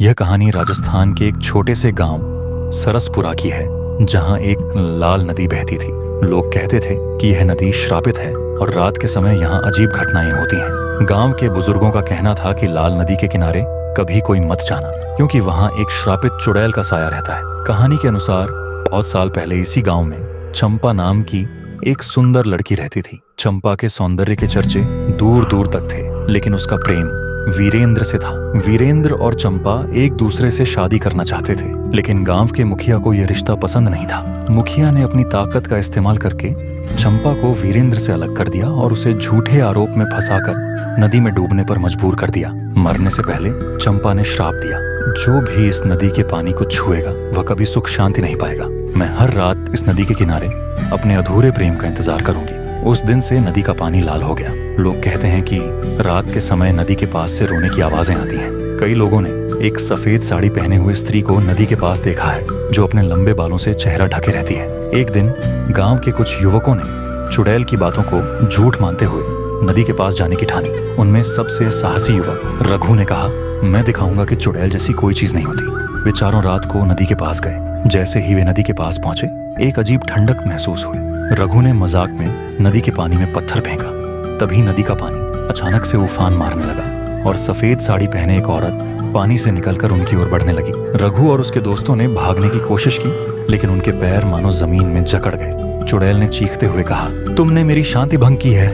यह कहानी राजस्थान के एक छोटे से गांव सरसपुरा की है, जहां एक लाल नदी बहती थी। लोग कहते थे कि यह नदी श्रापित है और रात के समय यहाँ अजीब घटनाएं होती हैं। गांव के बुजुर्गों का कहना था कि लाल नदी के किनारे कभी कोई मत जाना, क्योंकि वहाँ एक श्रापित चुड़ैल का साया रहता है। कहानी के अनुसार बहुत साल पहले इसी गाँव में चंपा नाम की एक सुंदर लड़की रहती थी। चंपा के सौंदर्य के चर्चे दूर दूर तक थे, लेकिन उसका प्रेम वीरेंद्र से था। वीरेंद्र और चंपा एक दूसरे से शादी करना चाहते थे, लेकिन गांव के मुखिया को यह रिश्ता पसंद नहीं था। मुखिया ने अपनी ताकत का इस्तेमाल करके चंपा को वीरेंद्र से अलग कर दिया और उसे झूठे आरोप में फंसाकर नदी में डूबने पर मजबूर कर दिया। मरने से पहले चंपा ने श्राप दिया, जो भी इस नदी के पानी को छुएगा वह कभी सुख शांति नहीं पाएगा। मैं हर रात इस नदी के किनारे अपने अधूरे प्रेम का इंतजार करूंगी। उस दिन से नदी का पानी लाल हो गया। लोग कहते हैं कि रात के समय नदी के पास से रोने की आवाजें आती हैं। कई लोगों ने एक सफेद साड़ी पहने हुए स्त्री को नदी के पास देखा है, जो अपने लंबे बालों से चेहरा ढके रहती है। एक दिन गांव के कुछ युवकों ने चुड़ैल की बातों को झूठ मानते हुए नदी के पास जाने की ठानी। उनमें सबसे साहसी युवक रघु ने कहा, मैं दिखाऊंगा कि चुड़ैल जैसी कोई चीज नहीं होती। वे चारों रात को नदी के पास गए। जैसे ही वे नदी के पास पहुंचे, एक अजीब ठंडक महसूस हुई। रघु ने मजाक में नदी के पानी में पत्थर फेंका। तभी नदी का पानी अचानक से उफान मारने लगा और सफेद साड़ी पहने एक औरत पानी से निकलकर उनकी ओर बढ़ने लगी। रघु और उसके दोस्तों ने भागने की कोशिश की, लेकिन उनके पैर मानो जमीन में जकड़ गए। चुड़ैल ने चीखते हुए कहा, तुमने मेरी शांति भंग की है,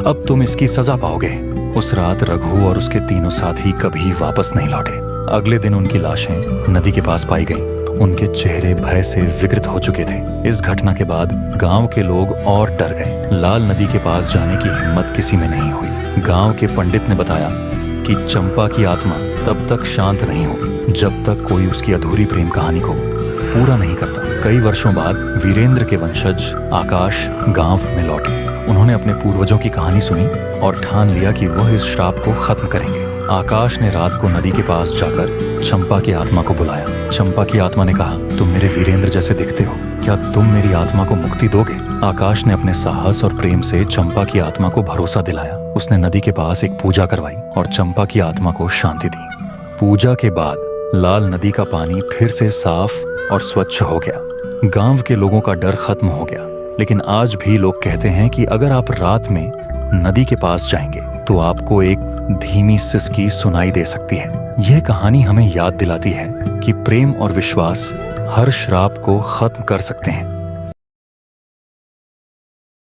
अब तुम इसकी सजा पाओगे। उस रात रघु और उसके तीनों साथी कभी वापस नहीं लौटे। अगले दिन उनकी लाशें नदी के पास पाई गईं। उनके चेहरे भय से विकृत हो चुके थे। इस घटना के बाद गांव के लोग और डर गए। लाल नदी के पास जाने की हिम्मत किसी में नहीं हुई। गांव के पंडित ने बताया कि चंपा की आत्मा तब तक शांत नहीं होगी जब तक कोई उसकी अधूरी प्रेम कहानी को पूरा नहीं करता। कई वर्षों बाद वीरेंद्र के वंशज आकाश गांव में लौटे। उन्होंने अपने पूर्वजों की कहानी सुनी और ठान लिया कि वह इस श्राप को खत्म करेंगे। आकाश ने रात को नदी के पास जाकर चंपा की आत्मा को बुलाया। चंपा की आत्मा ने कहा, तुम मेरे वीरेंद्र जैसे दिखते हो, क्या तुम मेरी आत्मा को मुक्ति दोगे? आकाश ने अपने साहस और प्रेम से चंपा की आत्मा को भरोसा दिलाया। उसने नदी के पास एक पूजा करवाई और चंपा की आत्मा को शांति दी। पूजा के बाद लाल नदी का पानी फिर से साफ और स्वच्छ हो गया। गांव के लोगों का डर खत्म हो गया। लेकिन आज भी लोग कहते हैं कि अगर आप रात में नदी के पास जाएंगे तो आपको एक धीमी सिसकी सुनाई दे सकती है। यह कहानी हमें याद दिलाती है कि प्रेम और विश्वास हर श्राप को खत्म कर सकते हैं।